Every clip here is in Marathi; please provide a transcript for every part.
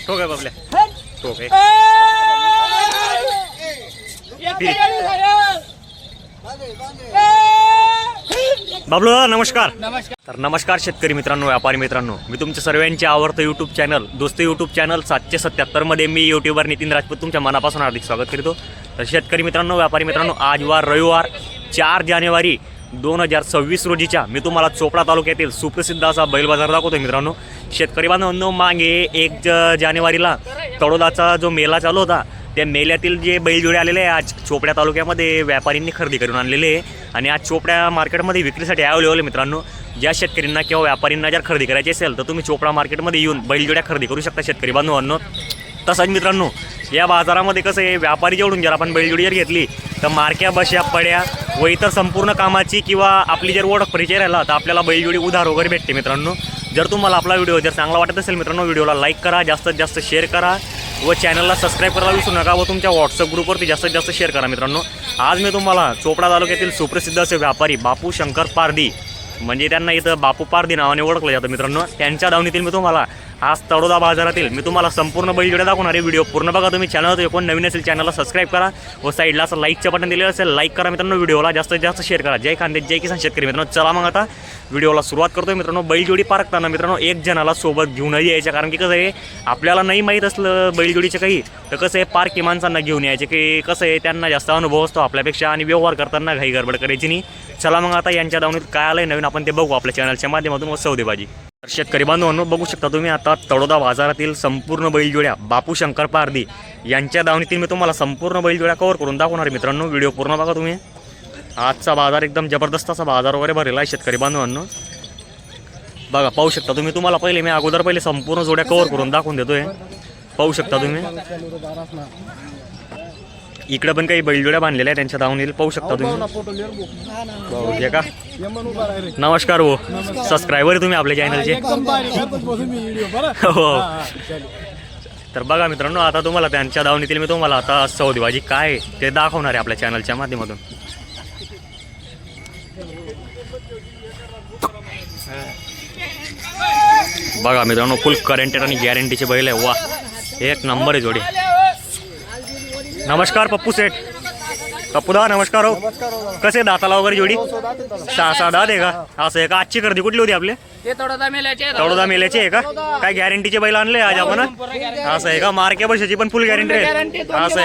ठोक आहे बाबल्या, ठोक आहे. बाबलो नमस्कार. तर नमस्कार शेतकरी मित्रांनो, व्यापारी मित्रांनो, मी तुमच्या सर्वांचे आवडतं यूट्यूब चॅनल दोस्त यूट्यूब चॅनल 777 मध्ये मी यूट्यूबर नितीन राजपूत तुमच्या मनापासून हार्दिक स्वागत करतो. तर शेतकरी मित्रांनो, व्यापारी मित्रांनो, आज वार रविवार 4 जानेवारी 2026 रोजीच्या मी तुम्हाला चोपडा तालुक्यातील सुप्रसिद्ध असा बैल बाजार दाखवतो. मित्रांनो, शेतकरी बांधवांनो, मागे 1 जानेवारीला तळोदाचा जो मेला चालू होता, त्या मेल्यातील जे बैलजोडे आलेले आहे आज चोपड्या तालुक्यामध्ये व्यापाऱ्यांनी खरेदी करून आणलेले आहे आणि आज चोपड्या मार्केटमध्ये विक्रीसाठी अवेलेबल आहे. मित्रांनो, ज्या शेतकऱ्यांना किंवा व्यापाऱ्यांना जर खरेदी करायची असेल तर तुम्ही चोपडा मार्केटमध्ये येऊन बैलजोड्या खरेदी करू शकता शेतकरी बांधवांनो. तसंच मित्रांनो, या बाजारामध्ये कसं आहे, व्यापारी जेवढून जर आपण बैलजोडी जर घेतली तर मार्क्या बश्या पड्या व इतर संपूर्ण कामाची किंवा आपली जर ओळख परिचय राहिला तर आपल्याला बैलजोडी उधार वगैरे भेटते. मित्रांनो, जर तुम्हाला आपला व्हिडिओ जर चांगला वाटत असेल मित्रांनो, व्हिडिओला लाईक करा, जास्तीत जास्त शेअर करा व चॅनलला सबस्क्राईब करायला विसरू नका व तुमच्या व्हॉट्सअप ग्रुपवरती जास्तीत जास्त शेअर करा. मित्रांनो, आज मी तुम्हाला चोपडा तालुक्यातील सुप्रसिद्ध असे व्यापारी बापू शंकर पारधी, म्हणजे त्यांना इथं बापू पारधी नावाने ओळखलं जातं मित्रांनो, त्यांच्या दावणीतील मी तुम्हाला आज तळोदा बाजारातील मी तुम्हाला संपूर्ण बैलजोड्या दाखवणार आहे. व्हिडिओ पूर्ण बघा. तुम्ही चॅनल कोण नवीन असेल चॅनलला सबस्क्राईब करा व साईडला असं लाईकचं बटन दिलेलं असेल लाईक करा. मित्रांनो, व्हिडिओला जास्तीत जास्त शेअर करा. जय खानदेश, जय किसान शेतकरी मित्रांनो. चला मग आता व्हिडिओला सुरुवात करतोय. मित्रांनो, बैलजोडी पारखताना मित्रांनो एक जणाला सोबत घेऊनही यायचं, कारण की कसं आहे, आपल्याला नाही माहीत असलं बैलजोडीचं काही तर कसं आहे, पारखी माणसांना घेऊन यायचे की कसं आहे, त्यांना जास्त अनुभव असतो आपल्यापेक्षा आणि व्यवहार करताना घाई गडबड करायची नाही. चला मग आता यांच्या दावणीत काय आलंय नवीन आपण ते बघू आपल्या चॅनलच्या माध्यमातून व सौदेबाजी. तर शेतकरी बांधवांनो, बघू शकता तुम्ही आता तळोदा बाजारातील संपूर्ण बैलजोड्या बापू शंकर पारधी यांच्या दावणीतील मी तुम्हाला संपूर्ण बैलजोड्या कव्हर करून दाखवणार आहे. मित्रांनो, व्हिडिओ पूर्ण बघा तुम्ही. आजचा बाजार एकदम जबरदस्त असा बाजार वगैरे भरलेला आहे शेतकरी बांधवांनो. बघा, पाहू शकता तुम्ही. तुम्हाला पहिले मी संपूर्ण जोड्या कव्हर करून दाखवून देतोय. पाहू शकता तुम्ही. इकडे पण काही बैलजोड्या बांधलेल्या आहेत त्यांच्या दावणीला, पाहू शकता तुम्ही. हे का, नमस्कार हो, सबस्क्रायबर तुम्ही आपल्या चॅनलचे. हो. तर बघा मित्रांनो, आता तुम्हाला त्यांच्या दावणीतील मी तुम्हाला आता सौदेबाजी काय ते दाखवणार आहे आपल्या चॅनलच्या माध्यमातून. बघा मित्रांनो, फुल करेंटेड आणि गॅरंटीचे बैल आहे. वा, एक नंबर आहे जोडी. नमस्कार पप्पू सेठ. पप्पूदा नमस्कार हो. कसे दाताला वगैरे जोडी? 6 दात आहे का? असं आहे का? आजची गर्दी कुठली होती आपले? तळोदा मेल्याचे आहे का? काय गॅरंटीचे बैल आणले आज आपण? असं आहे का? मार्के वर्षाची पण फुल गॅरंटी आहे. असं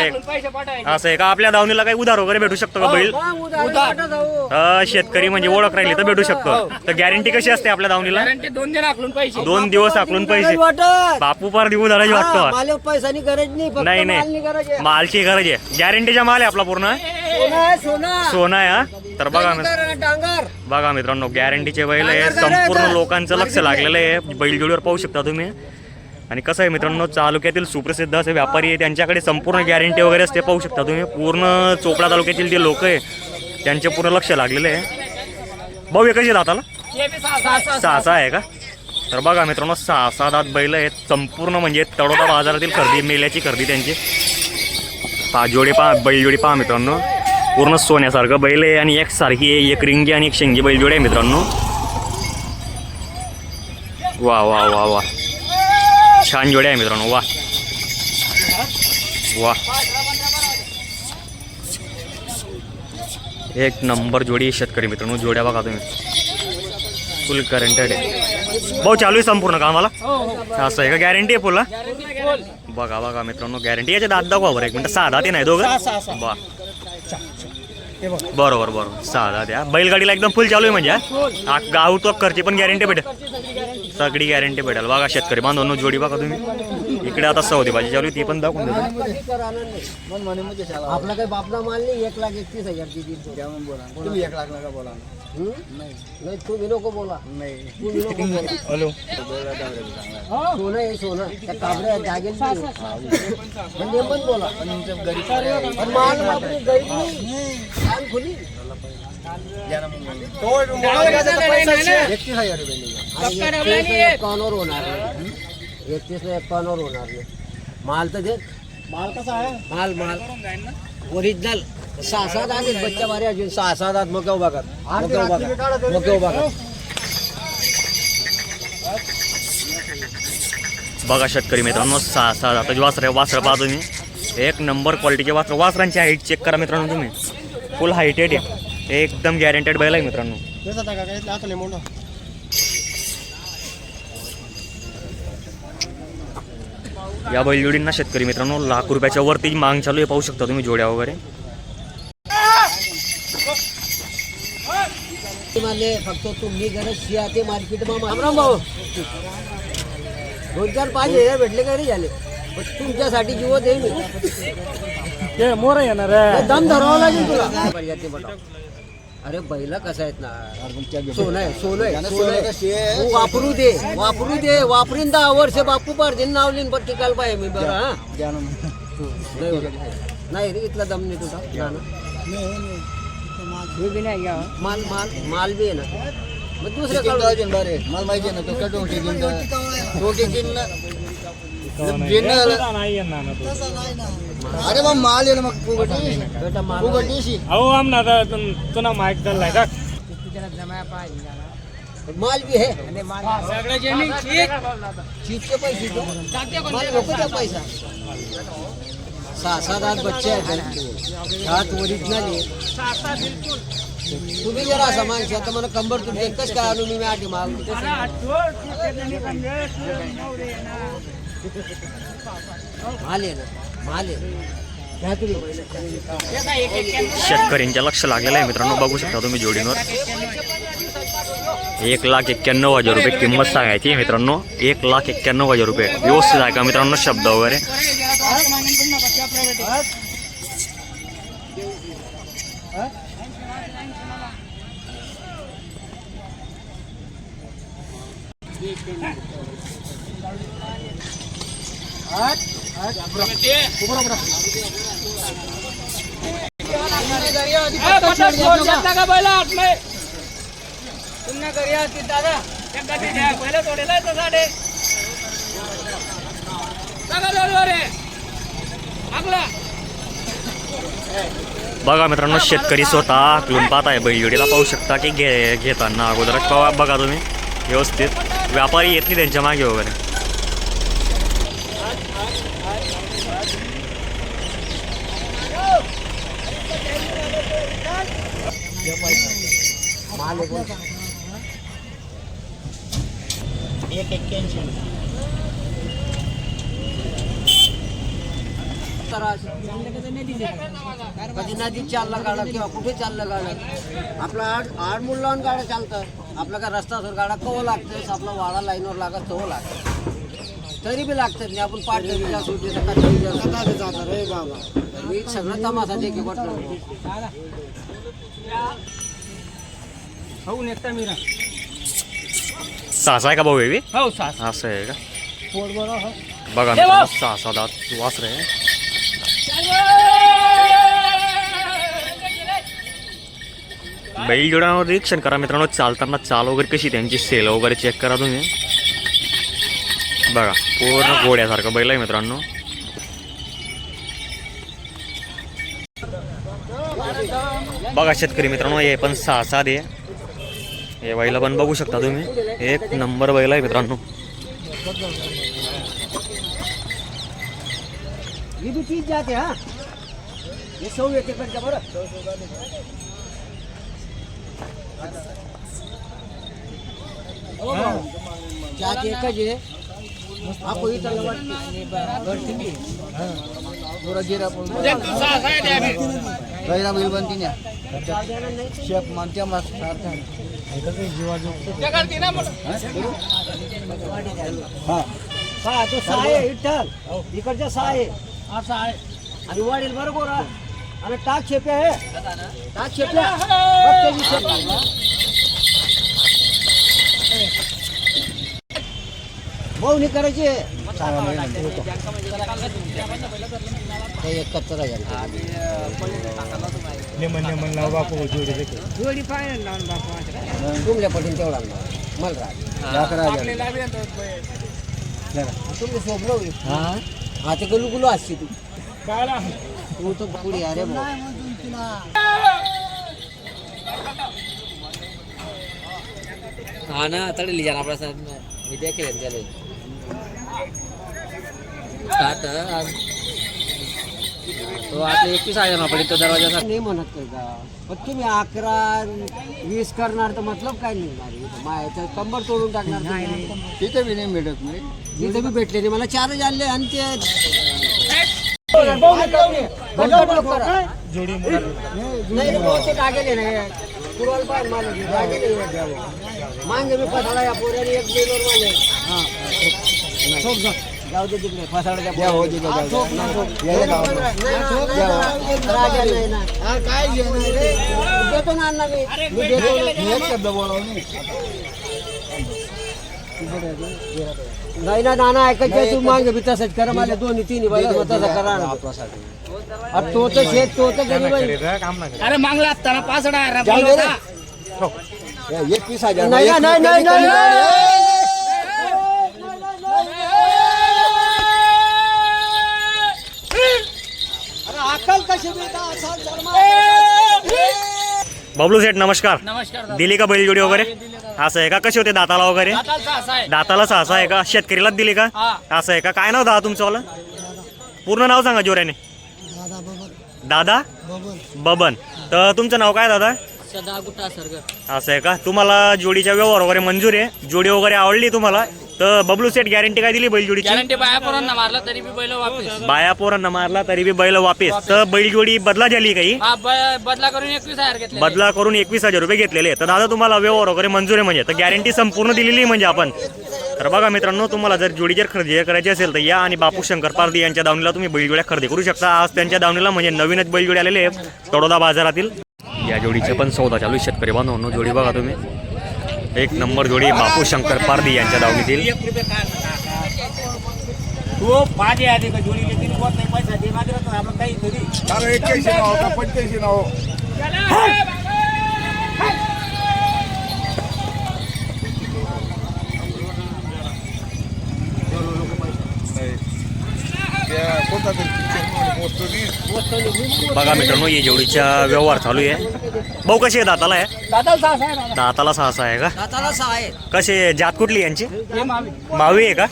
आहे का? आपल्या दावणीला काही उधार वगैरे भेटू शकतो का बैल? शेतकरी म्हणजे ओळख राहिली तर भेटू शकतो. तर गॅरंटी कशी असते आपल्या दावणीला? 2 दिवस आकलून पैसे. बापू पार देऊ उधाराची वाटतो. पैसानी गरज नाही नाही, मालची गरज आहे. गॅरंटीचा माल आहे आपला पूर्ण. सोना आहे. हा, तर बघा मित्रांनो, गॅरंटीचे बैल आहे. संपूर्ण लोकांचं लक्ष लागलेलं आहे बैलजोडीवर, पाहू शकता तुम्ही. आणि कसं आहे मित्रांनो, तालुक्यातील सुप्रसिद्ध असे व्यापारी आहे, त्यांच्याकडे संपूर्ण गॅरंटी वगैरे असते. पाहू शकता तुम्ही. पूर्ण चोपडा तालुक्यातील जे लोक आहे त्यांचे पूर्ण लक्ष लागलेलं आहे. भाऊ कशी दाताला? 6 आहे का? तर बघा मित्रांनो, 6 दात बैल आहेत संपूर्ण, म्हणजे तळोदा बाजारातील खरेदी मेल्याची खरेदी त्यांची. बैलजोडी पहा मित्रांनो, पूर्ण सोन्यासारखं बैल आहे आणि एक सारखी आहे, एक रिंगी आणि एक शेंगी बैलजोडी आहे मित्रांनो. वा वा वा वा, छान जोड्या आहे मित्रांनो. वा वा, एक नंबर जोडी शेतकरी मित्रांनो. जोड्या बघा तुम्ही, फुल करेंटेड आहे. भाऊ चालू आहे संपूर्ण कामाला? असं आहे का? गॅरंटी आहे फुल? बघा बघा मित्रांनो, गॅरंटी. याचे दात दाखवा बरं एक मिनिट. 6 दात नाही दोघं? बा, बरोबर 6 दात आहे. बैलगाडीला एकदम फुल चालू आहे म्हणजे. गाव तो खर्ची पण गॅरंटी भेटेल, सगळी गॅरंटी भेटेल. बघा शेतकरी बांधवांनो, जोडी बघा तुम्ही. इकडे आता सौदेबाजी चालू, ती पण दाखवून देतो. आपला काही बापला माल नाही. 1,31,000 तुम्ही 1 लाख नका बोला. नाही, तुम्ही नको बोला. तुम्ही नको बोला. हॅलो, सोनं आहे सोनं. त्या काबऱ्या जागेल म्हणजे पण बोला. पण माल मात्र गरीब नाही. कान खुली 31,000 रुपये एकावन्नवर होणार नाही. 31,51 होणार नाही. माल तर देत. माल कसा आहे? माल ओरिजिनल. 6 दात आहेत. बच्चा मारे अजून 6 दात. मग उभा कर. बघा शेतकरी मित्रांनो, 6 दाताची वासरं पाहा तुम्ही. एक नंबर क्वालिटीचे वासरांची हाईट चेक करा मित्रांनो तुम्ही. फुल हाईटेड आहे, एकदम गॅरंटेड बैल आहे मित्रांनो. या बैलजोडींना शेतकरी मित्रांनो लाख रुपयाच्या वरती मागणी चालू आहे, पाहू शकता तुम्ही जोड्या वगैरे. फक्त तुम्ही गरज शिया ते मार्केटમાં भाऊ 2-4-5 भेटले घरी झाले, पण तुमच्यासाठी जीव देईल मी. मोर येणार दम धरावा लागेल तुला. अरे बैला कसा आहेत ना, सोनं वापरू दे वापरीन 10 वर्ष बापू पारजीन नावलीन पण टिकायला पाहिजे मी. बरं हा नाही रे, इथला दम नाही तुझा. माल बी आहे ना, मग दुसरं माल माहिती आहे ना. अरे मग माल आहे ना, मग अहो आमना तुला माहित झालाय का माल भी है. चीज के पैसे दो, माल नको त्या पैसा. 6-7 बच्चे आहेत, 7 ओरिजिनल आहे. तुम्ही जरा असं माणसा तर मला कंबर तुमची एकच काय आणून मी आठी माल आहे ना, माल आहे. शेतकऱ्यांच्या लक्ष लागलेलं आहे मित्रांनो, बघू शकता तुम्ही जोडींवर. 1,91,000 रुपये किंमत सांगायची आहे मित्रांनो. 1,91,000 रुपये. व्यवस्थित आहे का मित्रांनो शब्द वगैरे. बघा मित्रांनो, शेतकरी स्वतः आकलून पाहत आहे बैलजोडीला, पाहू शकता की घेताना अगोदरच बघा तुम्ही व्यवस्थित. व्यापारी येत नाही त्यांच्या मागे वगैरे. कधी नदीत चालला गाडा किंवा कुठे चाललं गाडा, आपला आड मूळ लावून गाड्या चालतं. आपला का रस्ता सर गाडा कवं लागतं, आपला वाडा लाईनवर लागत तो लागतं, तरी बी लागतात नाही. आपण पाठ जाणार रे बाबा, मी सगळं तमाशा देखील वाटलं. सहा आहे का भाऊ बेबी? हो असं आहे का? बघा मित्रांनो, 6 दात वासर आहे. बैल जोड्यांवर निरीक्षण करा मित्रांनो, चालताना चाल वगैरे कशी त्यांची सेल वगैरे चेक करा तुम्ही. बघा पूर्ण घोड्यासारखं बैल आहे मित्रांनो. बघा शेतकरी मित्रांनो, हे पण 6 आहे. हे बैला पण बघू शकता तुम्ही, एक नंबर बैल आहे मित्रांनो. ये भी चीज जाते हाँ, ये 100 एक का बरं. जात एकच आहे. आपण इथं वाटते थोडा गिरा गैरा बैल बनती ना शेप मानते हा तो 6 आहे विठ्ठल, इकडच्या 6 आहे आणि वाढेल बरोबर. आणि टाक शेप्या आहे, टाक शेप्या भाऊ नाही करायचे. एक कच्चा जोडी फायनल लावून बापू तुमल्या पटील तेवढा मला तुमचे स्वप्न होईल. हा ते गुलू गुलू असते तू तू तो पुढे अरे हाँ ना तड़े ली जाना पड़ा सर विद्या के लिए चले तो आता 31,000 पडेल तो दरवाजा नाही म्हणत नाही का पण तुम्ही 11-20 करणार तर मतलब काय निघणार मायाचं कंबर तोडून टाकणार तिथे बी नाही भेटत नाही तिथे बी भेटले नाही मला 4 आणले आणि ते जोडी नाही टाकेले नाही पुरवाल पाहिजे मला टाकेले मागे मी पसाडा या पोऱ्याने 1 बेलवर मागे जाऊ दे तिकडे फसाडा काय देतो ना अण्णा मी देतो एक शब्द बोलावून नाही ना नाना ऐकायचं तू मागे बी तसंच करा मला 2-3 बैल तसं करा ना तो तर शेत तो तर गरीब आहे. अरे मागला असताना 65,000 जाऊ दे रे. 21,000 नाही नाही नाही नाही अक्कल कशी बबलू सेठ नमस्कार. नमस्कार दिली का बैलजोडी वगैरे असं आहे का? कसे होते दाताला वगैरे? दाताला 6 आहे का? शेतकरीलाच दिली का? असं आहे का? काय नाव दादा तुमचं वाला? पूर्ण नाव सांगा जोऱ्याने. दादा बबन. तर तुमचं नाव काय दादा? सदा गुट्टा सरगर. असं आहे का? तुम्हाला जोडीचा व्यवहार वगैरे मंजूर आहे? जोडी वगैरे आवडली तुम्हाला? तर बबलू सेठ गॅरंटी काय दिली बैलजोडीची? गॅरंटी बाया पोरांना मारला तरी बी बैल वापस. बाया पोरांना मारला तरी बी बैल वापस. तर बैलजोडी बदला झाली काही? बदला करून 21,000 घेतले. बदला करून 21,000 रुपये घेतलेले. तर दादा तुम्हाला व्यवहार वगैरे मंजूर आहे म्हणजे? तर गॅरंटी संपूर्ण दिलेली म्हणजे आपण. तर बघा मित्रांनो, तुम्हाला जर जोडी जर खरेदी करायची असेल तर या आणि बापू शंकर पारदी यांच्या दावणीला तुम्ही बैलजोड्या खरेदी करू शकता. आज त्यांच्या दावणीला म्हणजे नवीनच बैलजोडी आलेले आहे तडोदा बाजारातील. या जोडीचे पण सौदा चालू शेतकरी बांधवांनो. जोडी बघा तुम्ही, एक नंबर जोडी बापू शंकर पारदी यांच्या दावणीतील. तो पाजे आधी का जोडी घेतली होत नाही पैसा दे मात्र आपण काही तरी 81 नाव का 85 नाव कोणता बघा मित्रांनो, या जोडीचा व्यवहार चालू आहे. भाऊ कशी आहे? दाताला आहे? दाताला 6 आहे का? दाताला 6 आहे. कसे जात कुठली यांची? मावी आहे का?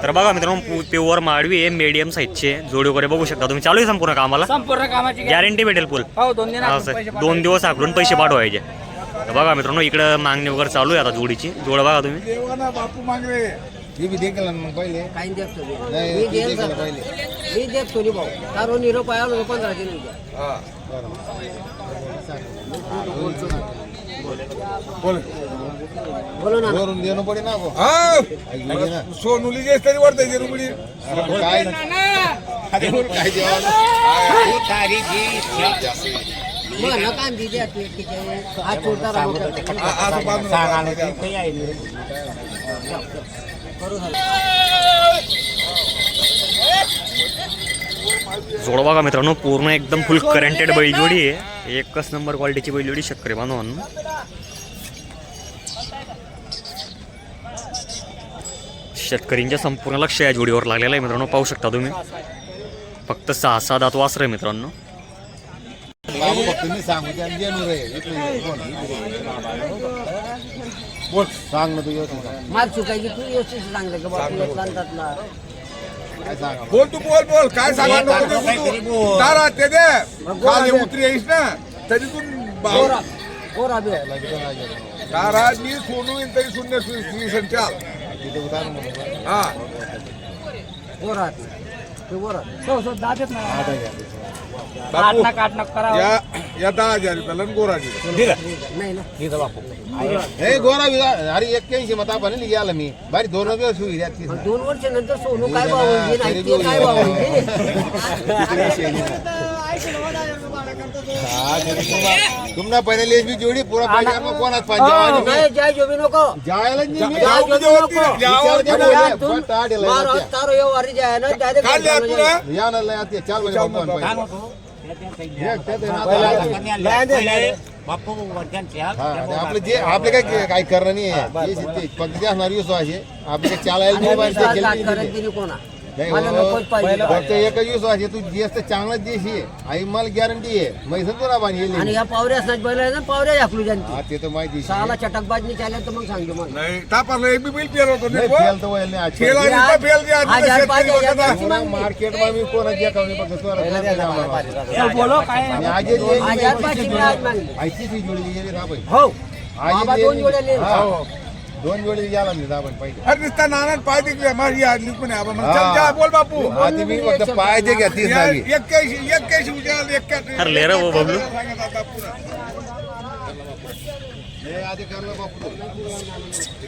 तर बघा मित्रांनो, प्युअर माडवी आहे, मीडियम साईजचे. जोडी वगैरे बघू शकता तुम्ही. चालू आहे संपूर्ण कामाला? संपूर्ण कामाची गॅरंटी भेटेल फुल? हो 2 दिन असं 2 दिवस आकडून पैसे पाठवायचे. तर बघा मित्रांनो, इकडं मागणी वगैरे चालू आहे आता जोडीची. जोड बघा तुम्ही. देवाना बापू मागले हे बी देखील मग पहिले काही देतो नाही, मी ते देईल देखील सर. पहिले. मी देतो नि भाऊ कारण निरोप आलो 15 दिन उद्या. हा बोल बोलो ना. वरून देणं पडे ना गो. हा सोनुली जे तरी वाटतंय देणं पडे काय काय देवा मला कांदी द्या तू एकटीच्या. आज चोरता राहू असं बांधून जोड बघा मित्रांनो, पूर्ण एकदम फुल करंटेड बैलजोडी आहे. एकच नंबर क्वालिटीची बैलजोडी शेतकरी बांधवांनो. शेतकरींच्या संपूर्ण लक्ष या जोडीवर लागलेलं आहे मित्रांनो. पाहू शकता तुम्ही. फक्त 6 दात वासर आहे मित्रांनो. बाबू फक्त मी सांगू त्या देणं रे इकडे बोल सांग ना तू मार चुकायची तू व्यवस्थित सांगलं का बाबा तुला सांगतातला. काय सांगा बोल तू बोल काय सांगा तारा ते दे खाली उतरी येईस ना तरी तू गोरा गोरा बी तारा मी सोनू येईन तरी शून्य संचाल हा गोरा ते गोरा. दादेत ना बापू काटनाक करा. या 10,000 रुपयाला गोराजी नाही ना. हे गोरा विधा अरे 81 मत आपण गेला मी बारी 2 दिवस होईल 2 वर्षानंतर सोनू काय भाव होईल नाही ते काय भाव होईल. तुमना पहले लेस भी जोड़ी पूरा बाजार में कोणाच पाहिजे नाही जाय जोबी नको जायला जाय जोबी नको. या मार तारो ये वारी जाय ना डायरेक्ट ना लय आते चाल आपले जे आपले काय करणं नाही फक्त असणार आपले चालायला कोणा मला नकोच पाहिजे फक्त एकच विश्वास आहे, तू जास्त चांगलाच देशी आहे आई मला गॅरंटी आहे मैसूर तुला बांधली आणि या पावऱ्या असणार बैल आहे ना पावऱ्या झाकलू जानते हा ते तर माहिती सहाला चटकबाजनी चालेल तर मग सांगतो मला नाही तापासला एक बी बिल फेल होतो नाही फेल तर व्हायला नाही फेल आजकाल. आणि फेल जे आहे, हजार शेतकरी पाहिजे, बघत आहे. हजार पाहिजे. मार्केटमध्ये मी कोणाची अकाउंट नाही बघत चल बोलो काय आणि आज जे- जे- हजार पाचशे मी आज मागले आजची ती जोडी गेली आपण हो आज बाबा जे- दोन जोड्या नेले. हा. दोन जोडी गेला नाही आपण पहिले अरे नुसता नानात पाय दिले माझी आदली पण आहे. आपण हा. चल जा, बोल बापू हा ते मी फक्त पाहिजे घ्या तीच नावी 81 उद्या 81 अरे ले रे वो बबलू. सांगत आता पुन्हा. हे आधी करलं बापू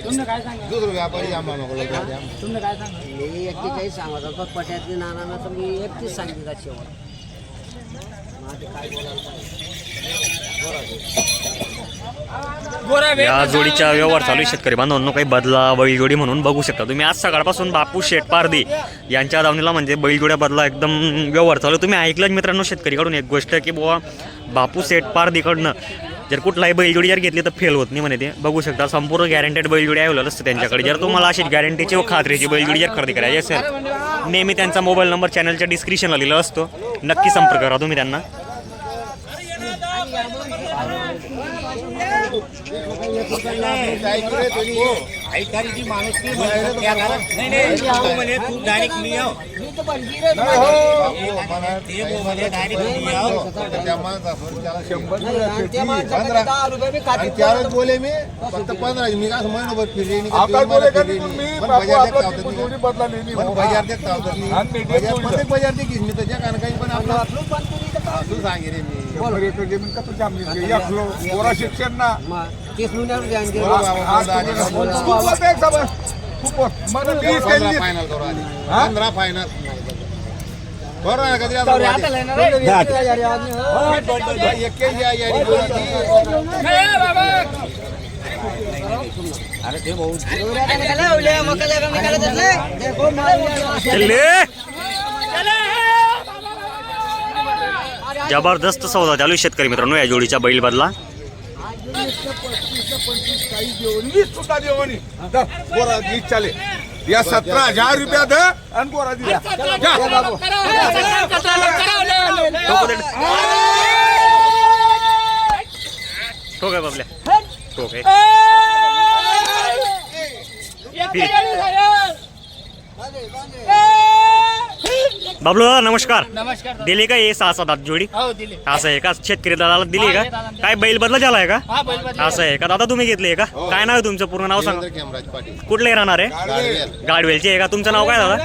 तुम्ही काय सांगा दुसरं व्यापारी आम्हाला नको लागले. तुम्ही काय सांगा मी एकटी काही सांगत होतो पट्यातली नाना तर मी एकटीच सांगितलं शेवट माझं काय बोलायला पाहिजे. या जोडीचा व्यवहार चालू आहे शेतकरी बांधवांनो. काही बदला बैलजोडी म्हणून बघू शकता तुम्ही. आज सकाळपासून बापू शेठ पारदी यांच्या दावणीला म्हणजे बैलजोड्या बदला एकदम व्यवहार चालू आहे. तुम्ही ऐकलंच मित्रांनो शेतकरीकडून एक गोष्ट की बुवा बापू शेठ पारदीकडनं जर कुठलाही बैलजोडी जर घेतली तर फेल होत नाही म्हणे ते. बघू शकता संपूर्ण गॅरंटेड बैलजोडी अवेलेबल असते त्यांच्याकडे. जर तुम्हाला अशी गॅरंटीची व खात्रीची बैलजोडी जर खरेदी करायची असेल नेहमी त्यांचा मोबाईल नंबर चॅनलच्या डिस्क्रिप्शनला दिला असतो. नक्की संपर्क करा तुम्ही त्यांना. ऐकारीची माणूस नाही तू म्हणे तू डायरेक्ट मी आहो मी तर बंदीरच बापू, मला ते म्हणे डायरेक्ट मी आहो त्या माणसासोबत त्याला 100 नाही, आणि त्या माणसाकडे 15. 10 रुपये मी आणि खाते त्यावेळेस बोले मी फक्त 15 मी असं महिनोभर फिरले नाही, आता दोन बोले महिने का फिरले तुम्ही नाही. पण बापू बाजार आपला देखता होता ती जोडी नाही. बदलालेली पण हो. बाजार देखता होता आणि नाही. ते बाजार जोडी प्रत्येक बाजार देखील मी तर ज्या काही पण आपलं आपलं पण तुम्ही तर काय? तू सांगे रे मी 100 एकर जमीन का तुझ्या आमची एकलो पोरा शिक्षण ना मग तेच नुन्यावर ध्यान दे. बोला बाबा, आज बोला आधी. तू बोलते एक सभा. खूप बोल. मला 20 15 केली. फायनल करू आधी. हा? 15 फायनल बरोबर आहे का कधी तर आता लय ना रे, 21,000 आदमी, हो. 21 या यारी बोलायची. देखो मारिया. चले जबरदस्त सौदा चालू आहे शेतकरी मित्रांनो या जोडीच्या बैल बदला. 25 काही देऊन 20 सुद्धा देऊन दर पोरा 20 चाले या 17,000 रुपया द आणि पोरा दिल्या जा. ठोक आहे बाबल्या ठोक आहे. बाबलू दादा नमस्कार. नमस्कार दिली का हे 6-7 जोडी हो दिले असं आहे का? शेतकरी दादाला दिली का? काय बैल बदला झालाय का? हा बैल बदला असं आहे का? दादा तुम्ही घेतली का? काय नाव आहे तुमचं पूर्ण नाव सांगा. देवेंद्र खेमराज पाटील कुठले राहणार आहे? गाडवेल. गाडवेलचे आहे का? तुमचं नाव काय दादा?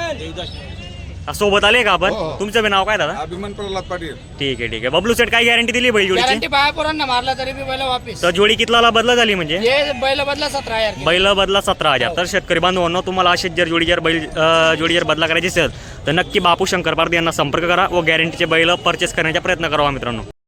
सोबत आले का आपण? हो, हो. तुमचं बी नाव काय दादा? अभिमान प्रल्हाद पाटील ठीक आहे. बबलू सेट काय गॅरंटी दिली बैल जोडीची? गॅरंटी बाया पोरांना मारला तरी बी बैल वापिस तर जोडी कितला बदला झाली म्हणजे? हे बैल बदला 17,000 बैल बदला 17,000. तर शेतकरी बांधवांनो तुम्हाला अशीच जर जोडी जर बदला करायची असेल तर नक्की बापू शंकर पारदी यांना संपर्क करा व गॅरंटीचे बैल परचेस करण्याचा प्रयत्न करावा मित्रांनो.